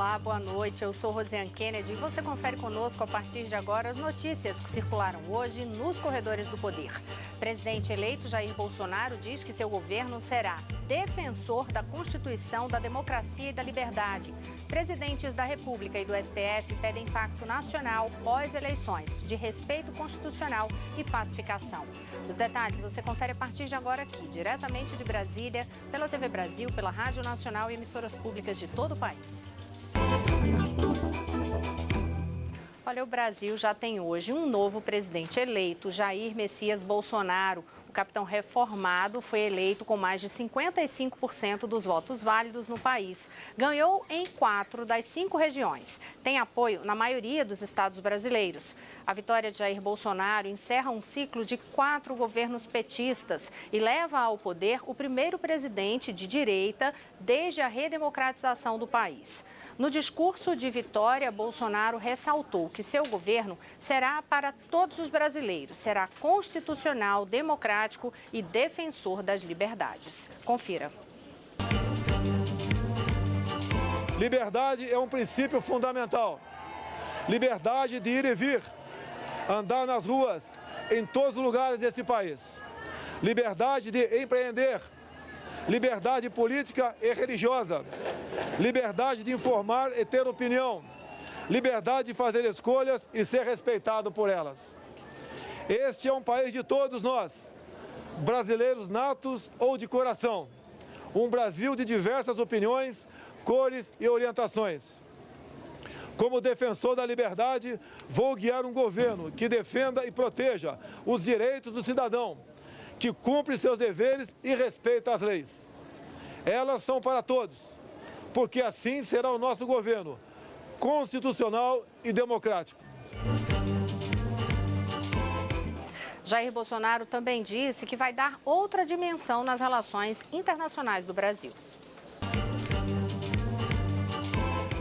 Olá, boa noite. Eu sou Rosiane Kennedy e você confere conosco a partir de agora as notícias que circularam hoje nos corredores do poder. Presidente eleito Jair Bolsonaro diz que seu governo será defensor da Constituição, da democracia e da liberdade. Presidentes da República e do STF pedem pacto nacional pós-eleições, de respeito constitucional e pacificação. Os detalhes você confere a partir de agora aqui, diretamente de Brasília, pela TV Brasil, pela Rádio Nacional e emissoras públicas de todo o país. Olha, o Brasil já tem hoje um novo presidente eleito, Jair Messias Bolsonaro. O capitão reformado foi eleito com mais de 55% dos votos válidos no país. Ganhou em 4 das 5 regiões. Tem apoio na maioria dos estados brasileiros. A vitória de Jair Bolsonaro encerra um ciclo de 4 governos petistas e leva ao poder o primeiro presidente de direita desde a redemocratização do país. No discurso de vitória, Bolsonaro ressaltou que seu governo será para todos os brasileiros, será constitucional, democrático e defensor das liberdades. Confira. Liberdade é um princípio fundamental. Liberdade de ir e vir, andar nas ruas, em todos os lugares desse país. Liberdade de empreender. Liberdade política e religiosa, liberdade de informar e ter opinião, liberdade de fazer escolhas e ser respeitado por elas. Este é um país de todos nós, brasileiros natos ou de coração, um Brasil de diversas opiniões, cores e orientações. Como defensor da liberdade, vou guiar um governo que defenda e proteja os direitos do cidadão, que cumpre seus deveres e respeita as leis. Elas são para todos, porque assim será o nosso governo, constitucional e democrático. Jair Bolsonaro também disse que vai dar outra dimensão nas relações internacionais do Brasil.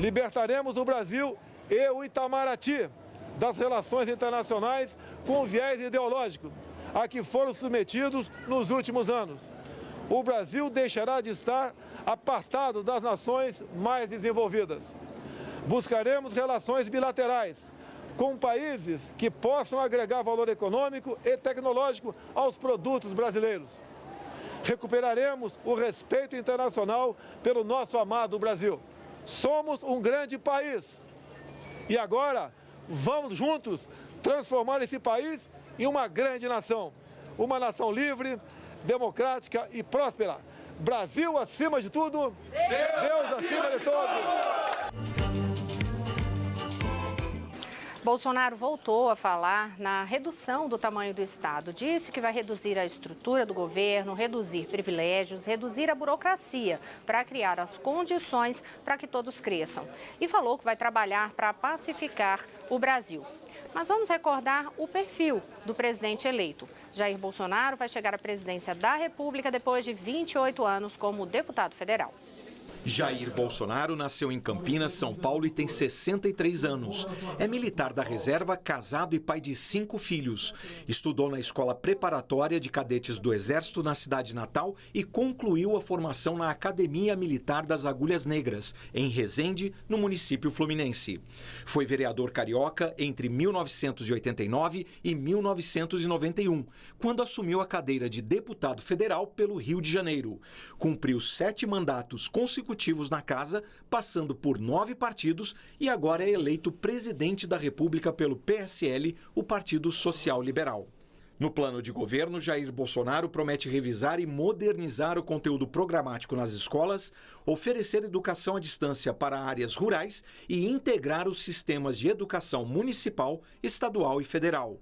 Libertaremos o Brasil e o Itamaraty das relações internacionais com viés ideológico a que foram submetidos nos últimos anos. O Brasil deixará de estar apartado das nações mais desenvolvidas. Buscaremos relações bilaterais com países que possam agregar valor econômico e tecnológico aos produtos brasileiros. Recuperaremos o respeito internacional pelo nosso amado Brasil. Somos um grande país e agora vamos juntos transformar esse país em uma grande nação. Uma nação livre, democrática e próspera. Brasil acima de tudo, Deus acima de todos. Bolsonaro voltou a falar na redução do tamanho do Estado. Disse que vai reduzir a estrutura do governo, reduzir privilégios, reduzir a burocracia para criar as condições para que todos cresçam. E falou que vai trabalhar para pacificar o Brasil. Mas vamos recordar o perfil do presidente eleito. Jair Bolsonaro vai chegar à presidência da República depois de 28 anos como deputado federal. Jair Bolsonaro nasceu em Campinas, São Paulo e tem 63 anos. É militar da reserva, casado e pai de 5 filhos. Estudou na Escola Preparatória de Cadetes do Exército na cidade natal e concluiu a formação na Academia Militar das Agulhas Negras, em Resende, no município fluminense. Foi vereador carioca entre 1989 e 1991, quando assumiu a cadeira de deputado federal pelo Rio de Janeiro. Cumpriu 7 mandatos consecutivos na casa, passando por 9 partidos e agora é eleito presidente da República pelo PSL, o Partido Social Liberal. No plano de governo, Jair Bolsonaro promete revisar e modernizar o conteúdo programático nas escolas, oferecer educação à distância para áreas rurais e integrar os sistemas de educação municipal, estadual e federal.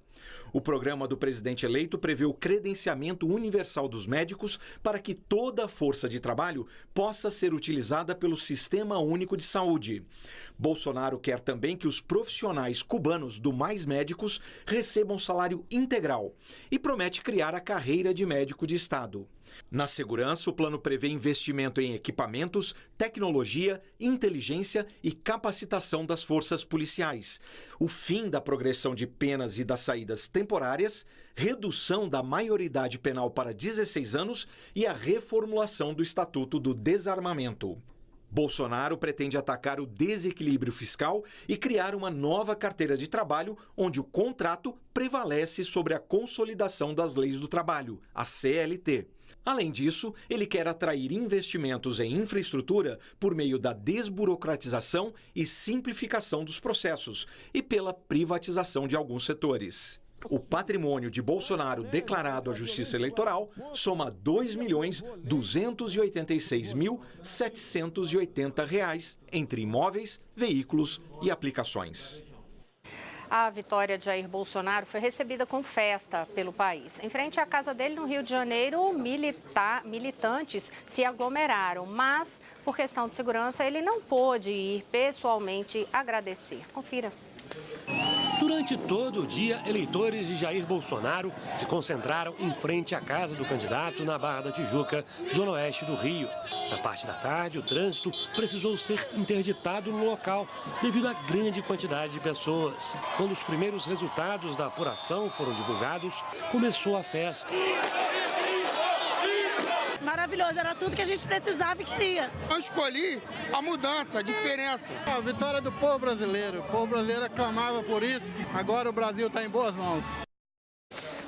O programa do presidente eleito prevê o credenciamento universal dos médicos para que toda a força de trabalho possa ser utilizada pelo Sistema Único de Saúde. Bolsonaro quer também que os profissionais cubanos do Mais Médicos recebam salário integral e promete criar a carreira de médico de Estado. Na segurança, o plano prevê investimento em equipamentos, tecnologia, inteligência e capacitação das forças policiais, o fim da progressão de penas e das saídas temporárias, redução da maioridade penal para 16 anos e a reformulação do Estatuto do Desarmamento. Bolsonaro pretende atacar o desequilíbrio fiscal e criar uma nova carteira de trabalho onde o contrato prevalece sobre a consolidação das leis do trabalho, a CLT. Além disso, ele quer atrair investimentos em infraestrutura por meio da desburocratização e simplificação dos processos e pela privatização de alguns setores. O patrimônio de Bolsonaro declarado à Justiça Eleitoral soma R$ 2.286.780 entre imóveis, veículos e aplicações. A vitória de Jair Bolsonaro foi recebida com festa pelo país. Em frente à casa dele, no Rio de Janeiro, militantes se aglomeraram, mas, por questão de segurança, ele não pôde ir pessoalmente agradecer. Confira. Durante todo o dia, eleitores de Jair Bolsonaro se concentraram em frente à casa do candidato na Barra da Tijuca, zona oeste do Rio. Na parte da tarde, o trânsito precisou ser interditado no local devido à grande quantidade de pessoas. Quando os primeiros resultados da apuração foram divulgados, começou a festa. Maravilhoso, era tudo que a gente precisava e queria. Eu escolhi a mudança, a diferença. A vitória do povo brasileiro. O povo brasileiro clamava por isso. Agora o Brasil está em boas mãos.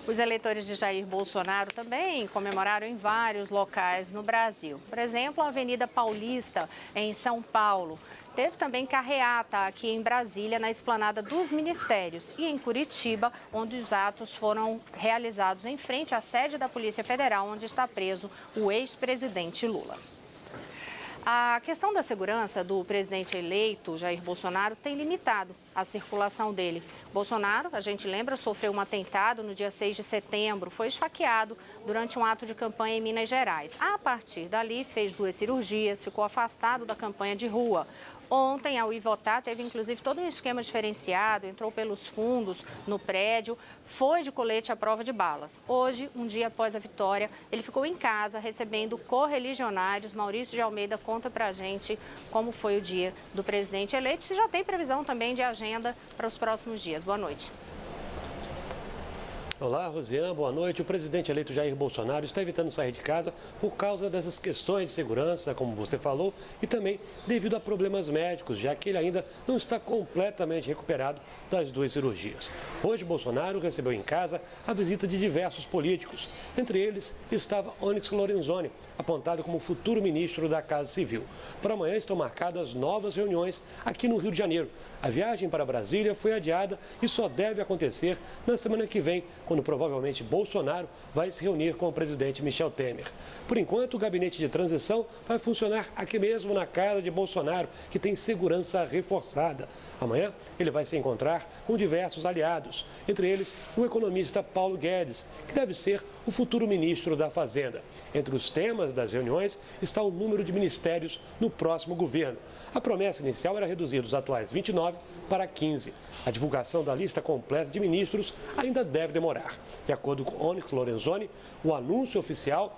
Os eleitores de Jair Bolsonaro também comemoraram em vários locais no Brasil. Por exemplo, a Avenida Paulista, em São Paulo. Teve também carreata aqui em Brasília, na Esplanada dos Ministérios, e em Curitiba, onde os atos foram realizados em frente à sede da Polícia Federal, onde está preso o ex-presidente Lula. A questão da segurança do presidente eleito, Jair Bolsonaro, tem limitado a circulação dele. Bolsonaro, a gente lembra, sofreu um atentado no dia 6 de setembro, foi esfaqueado durante um ato de campanha em Minas Gerais. A partir dali, fez 2 cirurgias, ficou afastado da campanha de rua. Ontem, ao ir votar, teve inclusive todo um esquema diferenciado, entrou pelos fundos no prédio, foi de colete à prova de balas. Hoje, um dia após a vitória, ele ficou em casa recebendo correligionários. Maurício de Almeida conta pra gente como foi o dia do presidente eleito. Se já tem previsão também de agenda para os próximos dias. Boa noite. Olá, Rosiane, boa noite. O presidente eleito Jair Bolsonaro está evitando sair de casa por causa dessas questões de segurança, como você falou, e também devido a problemas médicos, já que ele ainda não está completamente recuperado das 2 cirurgias. Hoje, Bolsonaro recebeu em casa a visita de diversos políticos. Entre eles estava Onyx Lorenzoni, apontado como futuro ministro da Casa Civil. Para amanhã estão marcadas novas reuniões aqui no Rio de Janeiro. A viagem para Brasília foi adiada e só deve acontecer na semana que vem, quando provavelmente Bolsonaro vai se reunir com o presidente Michel Temer. Por enquanto, o gabinete de transição vai funcionar aqui mesmo na casa de Bolsonaro, que tem segurança reforçada. Amanhã, ele vai se encontrar com diversos aliados, entre eles o economista Paulo Guedes, que deve ser o futuro ministro da Fazenda. Entre os temas das reuniões está o número de ministérios no próximo governo. A promessa inicial era reduzir dos atuais 29 para 15. A divulgação da lista completa de ministros ainda deve demorar. De acordo com Onyx Lorenzoni, o anúncio oficial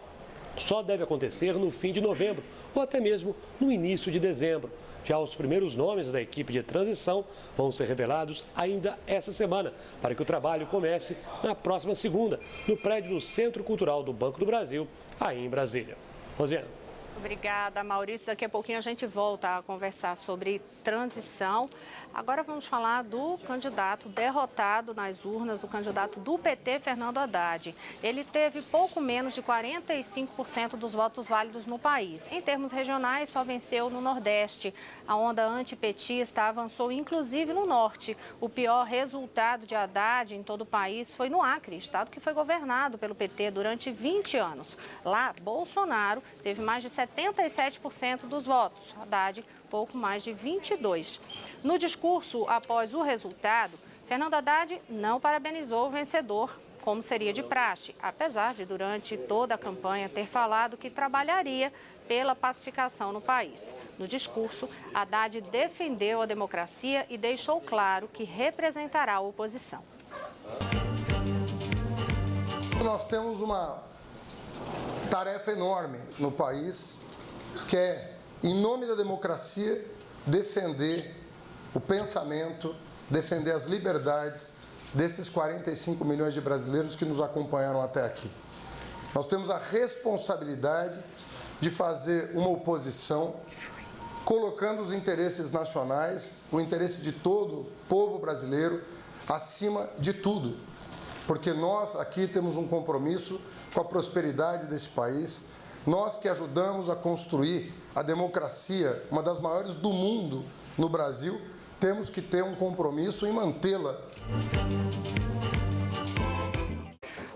só deve acontecer no fim de novembro ou até mesmo no início de dezembro. Já os primeiros nomes da equipe de transição vão ser revelados ainda essa semana, para que o trabalho comece na próxima segunda, no prédio do Centro Cultural do Banco do Brasil, aí em Brasília. Rosiane. Obrigada, Maurício. Daqui a pouquinho a gente volta a conversar sobre transição. Agora vamos falar do candidato derrotado nas urnas, o candidato do PT, Fernando Haddad. Ele teve pouco menos de 45% dos votos válidos no país. Em termos regionais, só venceu no Nordeste. A onda antipetista avançou inclusive no Norte. O pior resultado de Haddad em todo o país foi no Acre, estado que foi governado pelo PT durante 20 anos. Lá, Bolsonaro teve mais de 77% dos votos. Haddad, pouco mais de 22%. No discurso após o resultado, Fernando Haddad não parabenizou o vencedor, como seria de praxe, apesar de, durante toda a campanha, ter falado que trabalharia pela pacificação no país. No discurso, Haddad defendeu a democracia e deixou claro que representará a oposição. Nós temos uma tarefa enorme no país, que é, em nome da democracia, defender o pensamento, defender as liberdades desses 45 milhões de brasileiros que nos acompanharam até aqui. Nós temos a responsabilidade de fazer uma oposição colocando os interesses nacionais, o interesse de todo o povo brasileiro, acima de tudo. Porque nós aqui temos um compromisso com a prosperidade desse país, nós que ajudamos a construir a democracia, uma das maiores do mundo no Brasil, temos que ter um compromisso em mantê-la.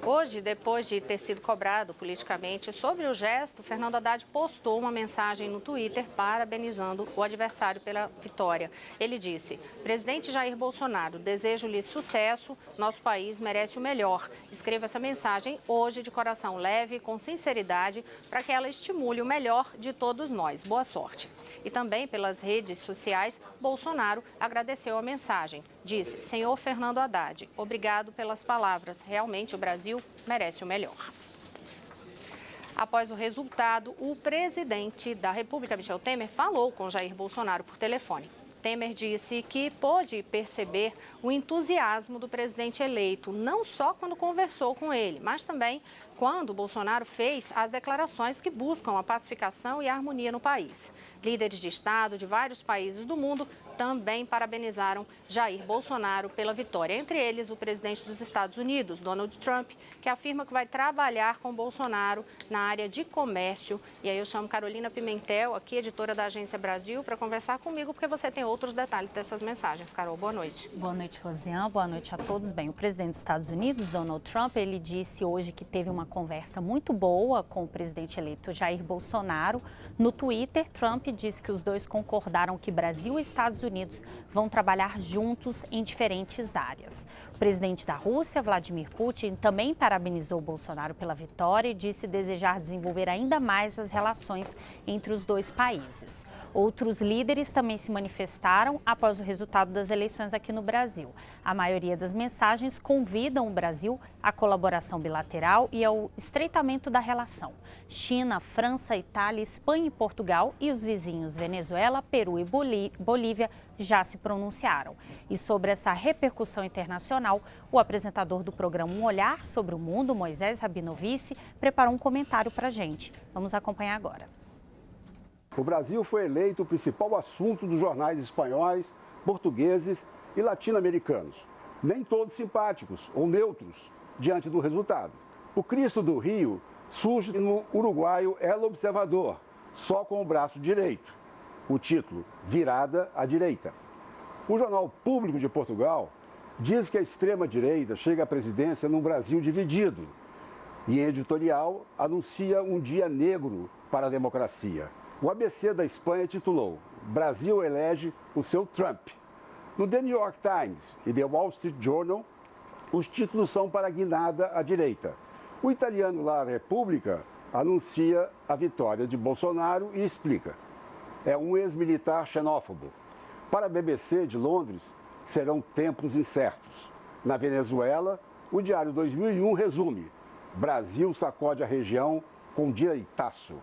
Hoje, depois de ter sido cobrado politicamente sobre o gesto, Fernando Haddad postou uma mensagem no Twitter parabenizando o adversário pela vitória. Ele disse: presidente Jair Bolsonaro, desejo-lhe sucesso, nosso país merece o melhor. Escreva essa mensagem hoje de coração leve e com sinceridade para que ela estimule o melhor de todos nós. Boa sorte. E também pelas redes sociais, Bolsonaro agradeceu a mensagem. Disse: senhor Fernando Haddad, obrigado pelas palavras. Realmente o Brasil merece o melhor. Após o resultado, o presidente da República, Michel Temer, falou com Jair Bolsonaro por telefone. Temer disse que pôde perceber o entusiasmo do presidente eleito, não só quando conversou com ele, mas também quando Bolsonaro fez as declarações que buscam a pacificação e a harmonia no país. Líderes de Estado de vários países do mundo também parabenizaram Jair Bolsonaro pela vitória. Entre eles, o presidente dos Estados Unidos, Donald Trump, que afirma que vai trabalhar com Bolsonaro na área de comércio. E aí eu chamo Carolina Pimentel, aqui, editora da Agência Brasil, para conversar comigo, porque você tem outros detalhes dessas mensagens. Carol, boa noite. Boa noite, Rosiane. Boa noite a todos. Bem, o presidente dos Estados Unidos, Donald Trump, ele disse hoje que teve uma conversa muito boa com o presidente eleito Jair Bolsonaro. No Twitter, Trump disse que os dois concordaram que Brasil e Estados Unidos vão trabalhar juntos em diferentes áreas. O presidente da Rússia, Vladimir Putin, também parabenizou Bolsonaro pela vitória e disse desejar desenvolver ainda mais as relações entre os dois países. Outros líderes também se manifestaram após o resultado das eleições aqui no Brasil. A maioria das mensagens convidam o Brasil à colaboração bilateral e ao estreitamento da relação. China, França, Itália, Espanha e Portugal e os vizinhos Venezuela, Peru e Bolívia já se pronunciaram. E sobre essa repercussão internacional, o apresentador do programa Um Olhar sobre o Mundo, Moisés Rabinovici, preparou um comentário para a gente. Vamos acompanhar agora. O Brasil foi eleito o principal assunto dos jornais espanhóis, portugueses e latino-americanos. Nem todos simpáticos ou neutros diante do resultado. O Cristo do Rio surge no uruguaio El Observador, só com o braço direito. O título, Virada à Direita. O Jornal Público de Portugal diz que a extrema-direita chega à presidência num Brasil dividido. E em editorial anuncia um dia negro para a democracia. O ABC da Espanha titulou Brasil elege o seu Trump. No The New York Times e The Wall Street Journal, os títulos são para a guinada à direita. O italiano La Repubblica anuncia a vitória de Bolsonaro e explica. É um ex-militar xenófobo. Para a BBC de Londres, serão tempos incertos. Na Venezuela, o Diário 2001 resume. Brasil sacode a região com direitaço.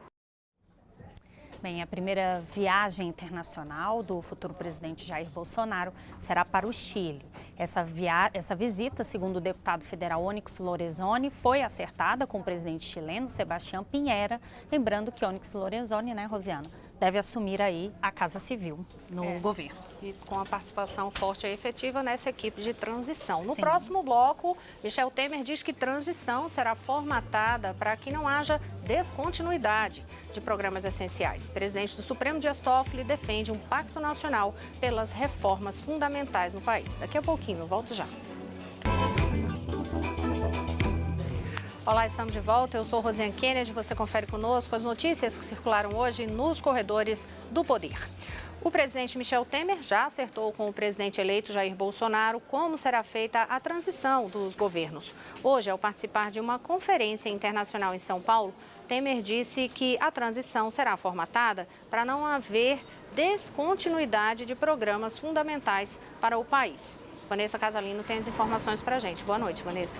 Bem, a primeira viagem internacional do futuro presidente Jair Bolsonaro será para o Chile. Essa visita, segundo o deputado federal Onyx Lorenzoni, foi acertada com o presidente chileno Sebastián Piñera. Lembrando que Onyx Lorenzoni, né, Rosiana, deve assumir aí a Casa Civil no governo. E com a participação forte e efetiva nessa equipe de transição. No Sim. próximo bloco, Michel Temer diz que transição será formatada para que não haja descontinuidade de programas essenciais. O presidente do Supremo, Dias Toffoli, defende um pacto nacional pelas reformas fundamentais no país. Daqui a pouquinho, eu volto já. Olá, estamos de volta. Eu sou Rosiane Kennedy. Você confere conosco as notícias que circularam hoje nos corredores do poder. O presidente Michel Temer já acertou com o presidente eleito Jair Bolsonaro como será feita a transição dos governos. Hoje, ao participar de uma conferência internacional em São Paulo, Temer disse que a transição será formatada para não haver descontinuidade de programas fundamentais para o país. Vanessa Casalino tem as informações para a gente. Boa noite, Vanessa.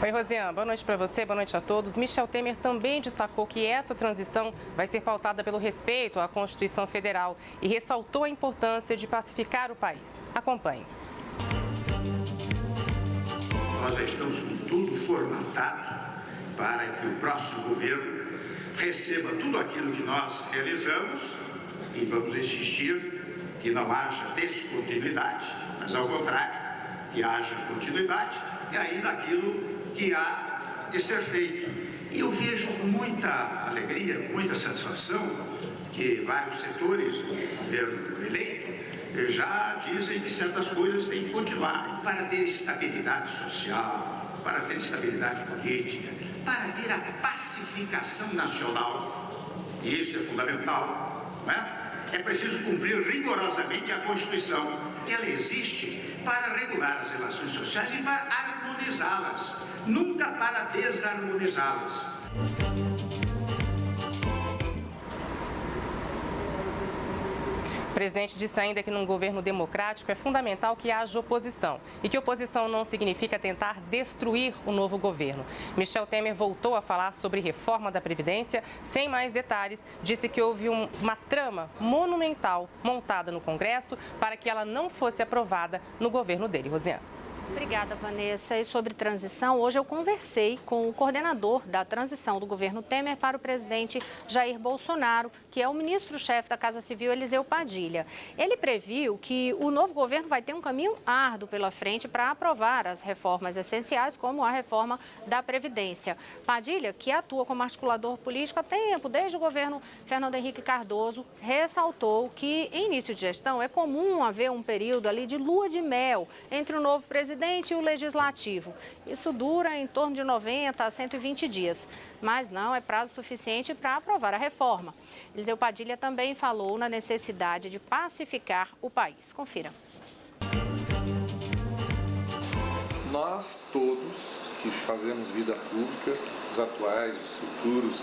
Oi, Rosiane. Boa noite para você, boa noite a todos. Michel Temer também destacou que essa transição vai ser pautada pelo respeito à Constituição Federal e ressaltou a importância de pacificar o país. Acompanhe. Nós já estamos com tudo formatado para que o próximo governo receba tudo aquilo que nós realizamos e vamos insistir que não haja descontinuidade, mas ao contrário, que haja continuidade e aí daquilo que há de ser feito. E eu vejo com muita alegria, muita satisfação que vários setores do governo eleito já dizem que certas coisas têm que continuar para ter estabilidade social, para ter estabilidade política, para ter a pacificação nacional. E isso é fundamental, não é? É preciso cumprir rigorosamente a Constituição. Ela existe para regular as relações sociais e para harmonizá-las, nunca para desarmonizá-las. O presidente disse ainda que num governo democrático é fundamental que haja oposição e que oposição não significa tentar destruir o novo governo. Michel Temer voltou a falar sobre reforma da Previdência. Sem mais detalhes, disse que houve uma trama monumental montada no Congresso para que ela não fosse aprovada no governo dele. Rosiane. Obrigada, Vanessa. E sobre transição, hoje eu conversei com o coordenador da transição do governo Temer para o presidente Jair Bolsonaro, que é o ministro-chefe da Casa Civil, Eliseu Padilha. Ele previu que o novo governo vai ter um caminho árduo pela frente para aprovar as reformas essenciais, como a reforma da Previdência. Padilha, que atua como articulador político há tempo, desde o governo Fernando Henrique Cardoso, ressaltou que, em início de gestão, é comum haver um período ali de lua de mel entre o novo presidente e o legislativo. Isso dura em torno de 90 a 120 dias, mas não é prazo suficiente para aprovar a reforma. Eliseu Padilha também falou na necessidade de pacificar o país. Confira. Nós todos que fazemos vida pública, os atuais, os futuros,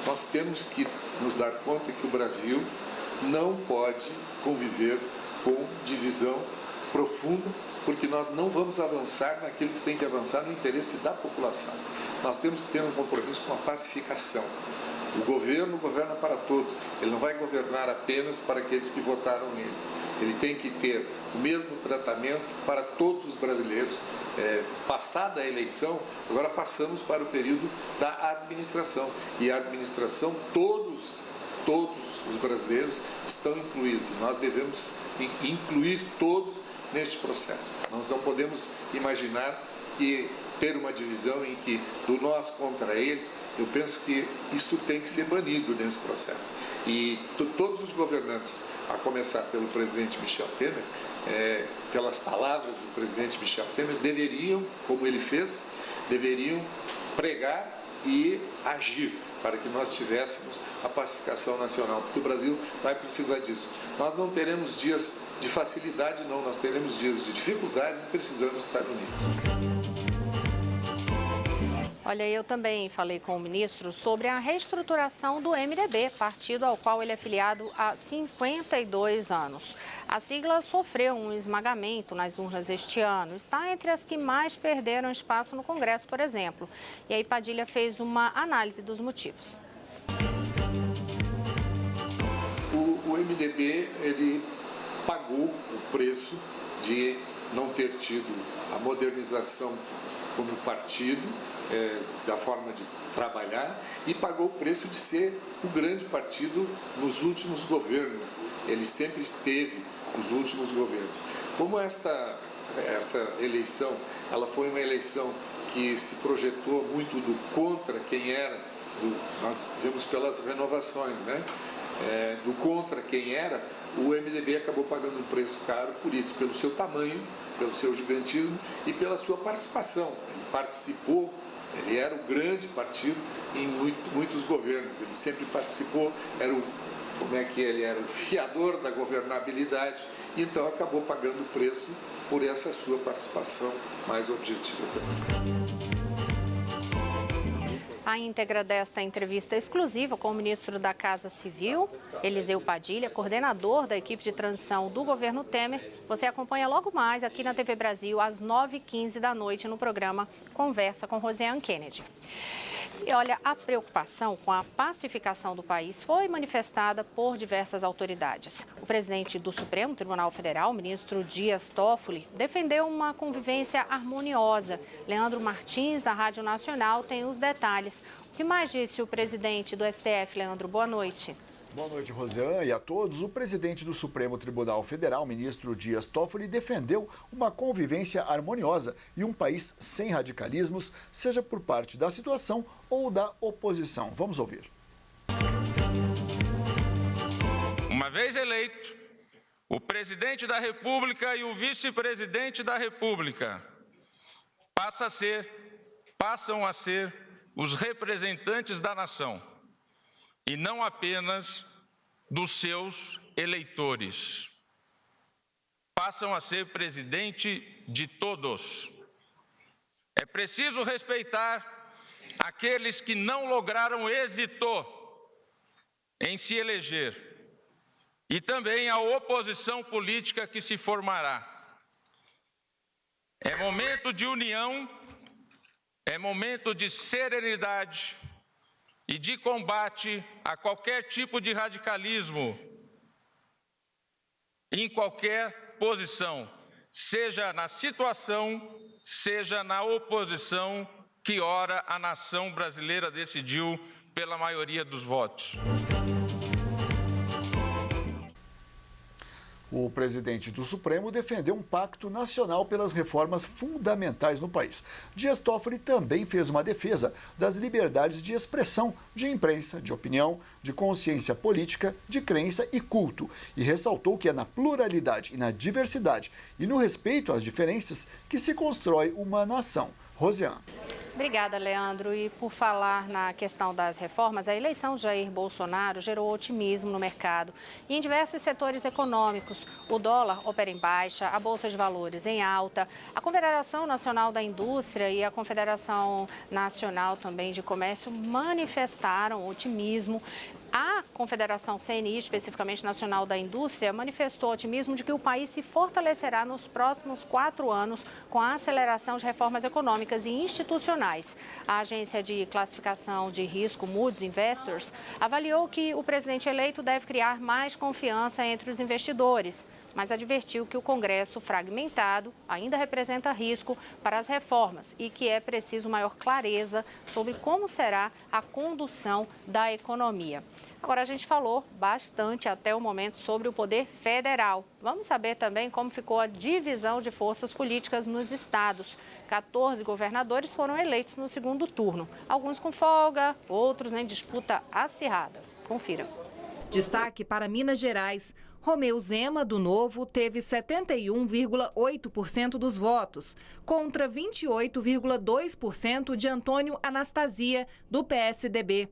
nós temos que nos dar conta que o Brasil não pode conviver com divisão profunda, porque nós não vamos avançar naquilo que tem que avançar no interesse da população. Nós temos que ter um compromisso com a pacificação. O governo governa para todos, ele não vai governar apenas para aqueles que votaram nele. Ele tem que ter o mesmo tratamento para todos os brasileiros. Passada a eleição, agora passamos para o período da administração. E a administração, todos os brasileiros estão incluídos. Nós devemos incluir todos neste processo. Nós não podemos imaginar que ter uma divisão em que do nós contra eles, eu penso que isso tem que ser banido nesse processo. E todos os governantes, a começar pelo presidente Michel Temer, pelas palavras do presidente Michel Temer, deveriam, como ele fez, deveriam pregar e agir para que nós tivéssemos a pacificação nacional, porque o Brasil vai precisar disso. Nós não teremos dias de facilidade, não, nós teremos dias de dificuldades e precisamos estar unidos. Olha, eu também falei com o ministro sobre a reestruturação do MDB, partido ao qual ele é filiado há 52 anos. A sigla sofreu um esmagamento nas urnas este ano. Está entre as que mais perderam espaço no Congresso, por exemplo. E aí Padilha fez uma análise dos motivos. O MDB, ele pagou o preço de não ter tido a modernização como partido, da forma de trabalhar, e pagou o preço de ser o grande partido nos últimos governos. Ele sempre esteve nos últimos governos. Como essa eleição, ela foi uma eleição que se projetou muito do contra quem era, nós vemos pelas renovações, né? Do contra quem era, o MDB acabou pagando um preço caro por isso, pelo seu tamanho, pelo seu gigantismo e pela sua participação. Ele participou. Ele era o grande partido em muitos governos, ele sempre participou, era ele era o fiador da governabilidade, e então acabou pagando o preço por essa sua participação mais objetiva também. A íntegra desta entrevista exclusiva com o ministro da Casa Civil, Eliseu Padilha, coordenador da equipe de transição do governo Temer, você acompanha logo mais aqui na TV Brasil, às 9h15 da noite, no programa Conversa com Rosiane Kennedy. E olha, a preocupação com a pacificação do país foi manifestada por diversas autoridades. O presidente do Supremo Tribunal Federal, ministro Dias Toffoli, defendeu uma convivência harmoniosa. Leandro Martins, da Rádio Nacional, tem os detalhes. reformas. O que mais disse o presidente do STF, Leandro? Boa noite. Boa noite, Rosiane, e a todos. O presidente do Supremo Tribunal Federal, ministro Dias Toffoli, defendeu uma convivência harmoniosa e um país sem radicalismos, seja por parte da situação ou da oposição. Vamos ouvir. Uma vez eleito, o presidente da República e o vice-presidente da República passam a ser os representantes da nação e não apenas dos seus eleitores. Passam a ser presidente de todos. É preciso respeitar aqueles que não lograram êxito em se eleger e também a oposição política que se formará. É momento de união, é momento de serenidade e de combate a qualquer tipo de radicalismo, em qualquer posição, seja na situação, seja na oposição que ora a nação brasileira decidiu pela maioria dos votos. O presidente do Supremo defendeu um pacto nacional pelas reformas fundamentais no país. Dias Toffoli também fez uma defesa das liberdades de expressão, de imprensa, de opinião, de consciência política, de crença e culto. E ressaltou que é na pluralidade e na diversidade e no respeito às diferenças que se constrói uma nação. Rosiane. Obrigada, Leandro. E por falar na questão das reformas, a eleição de Jair Bolsonaro gerou otimismo no mercado e em diversos setores econômicos. O dólar opera em baixa, a Bolsa de Valores em alta, a Confederação Nacional da Indústria e a Confederação Nacional também de Comércio manifestaram otimismo. A Confederação CNI, especificamente Nacional da Indústria, manifestou otimismo de que o país se fortalecerá nos próximos 4 anos com a aceleração de reformas econômicas e institucionais. A agência de classificação de risco Moody's Investors avaliou que o presidente eleito deve criar mais confiança entre os investidores, mas advertiu que o Congresso fragmentado ainda representa risco para as reformas e que é preciso maior clareza sobre como será a condução da economia. Agora, a gente falou bastante até o momento sobre o poder federal. Vamos saber também como ficou a divisão de forças políticas nos estados. 14 governadores foram eleitos no segundo turno, alguns com folga, outros em disputa acirrada. Confira. Destaque para Minas Gerais. Romeu Zema, do Novo, teve 71,8% dos votos, contra 28,2% de Antônio Anastasia, do PSDB.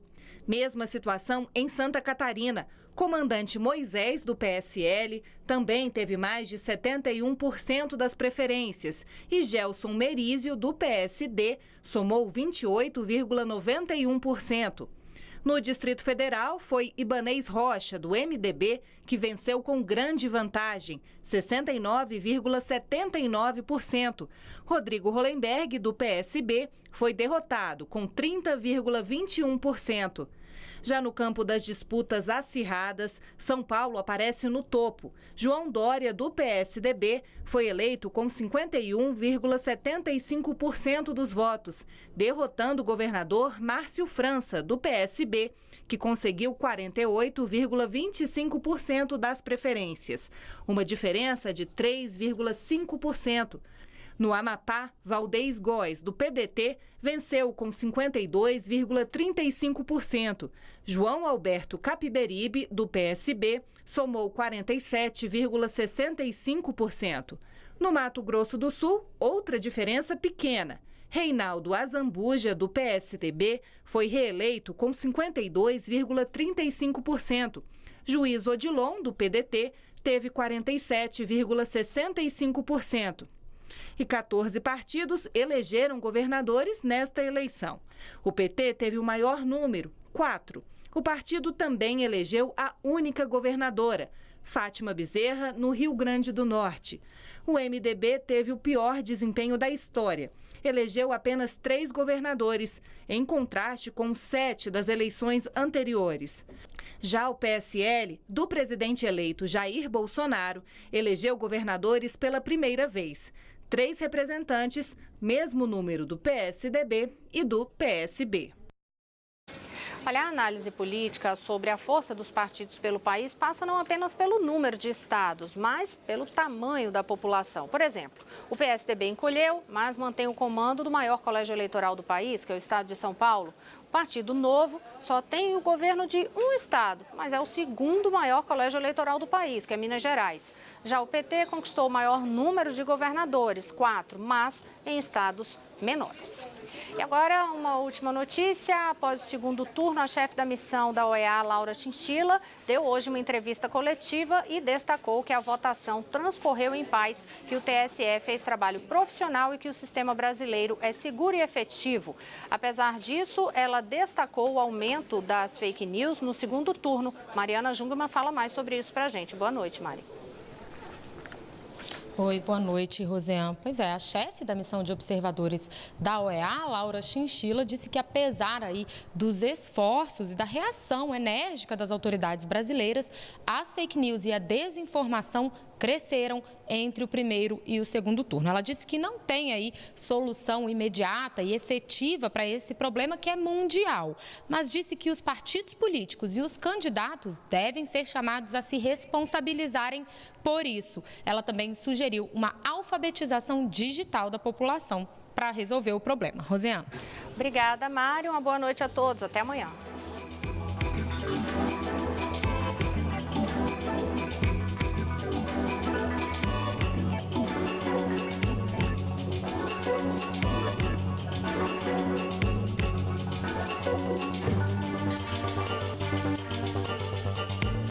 Mesma situação em Santa Catarina. Comandante Moisés, do PSL, também teve mais de 71% das preferências e Gelson Merizio, do PSD, somou 28,91%. No Distrito Federal, foi Ibanez Rocha, do MDB, que venceu com grande vantagem, 69,79%. Rodrigo Hollenberg, do PSB, foi derrotado com 30,21%. Já no campo das disputas acirradas, São Paulo aparece no topo. João Dória, do PSDB, foi eleito com 51,75% dos votos, derrotando o governador Márcio França, do PSB, que conseguiu 48,25% das preferências, uma diferença de 3,5%. No Amapá, Valdez Góes, do PDT, venceu com 52,35%. João Alberto Capiberibe, do PSB, somou 47,65%. No Mato Grosso do Sul, outra diferença pequena. Reinaldo Azambuja, do PSDB, foi reeleito com 52,35%. Juiz Odilon, do PDT, teve 47,65%. E 14 partidos elegeram governadores nesta eleição. O PT teve o maior número, 4. O partido também elegeu a única governadora, Fátima Bezerra, no Rio Grande do Norte. O MDB teve o pior desempenho da história. Elegeu apenas 3 governadores, em contraste com 7 das eleições anteriores. Já o PSL, do presidente eleito Jair Bolsonaro, elegeu governadores pela primeira vez. 3 representantes, mesmo número do PSDB e do PSB. Olha, a análise política sobre a força dos partidos pelo país passa não apenas pelo número de estados, mas pelo tamanho da população. Por exemplo, o PSDB encolheu, mas mantém o comando do maior colégio eleitoral do país, que é o estado de São Paulo. O Partido Novo só tem o governo de um estado, mas é o segundo maior colégio eleitoral do país, que é Minas Gerais. Já o PT conquistou o maior número de governadores, 4, mas em estados menores. E agora, uma última notícia. Após o segundo turno, a chefe da missão da OEA, Laura Chinchilla, deu hoje uma entrevista coletiva e destacou que a votação transcorreu em paz, que o TSE fez trabalho profissional e que o sistema brasileiro é seguro e efetivo. Apesar disso, ela destacou o aumento das fake news no segundo turno. Mariana Jungmann fala mais sobre isso para a gente. Boa noite, Mari. Oi, boa noite, Rosiane. Pois é, a chefe da missão de observadores da OEA, Laura Chinchilla, disse que apesar aí dos esforços e da reação enérgica das autoridades brasileiras, as fake news e a desinformação cresceram entre o primeiro e o segundo turno. Ela disse que não tem aí solução imediata e efetiva para esse problema que é mundial, mas disse que os partidos políticos e os candidatos devem ser chamados a se responsabilizarem por isso. Ela também sugeriu uma alfabetização digital da população para resolver o problema. Rosiane. Obrigada, Mário. Uma boa noite a todos. Até amanhã.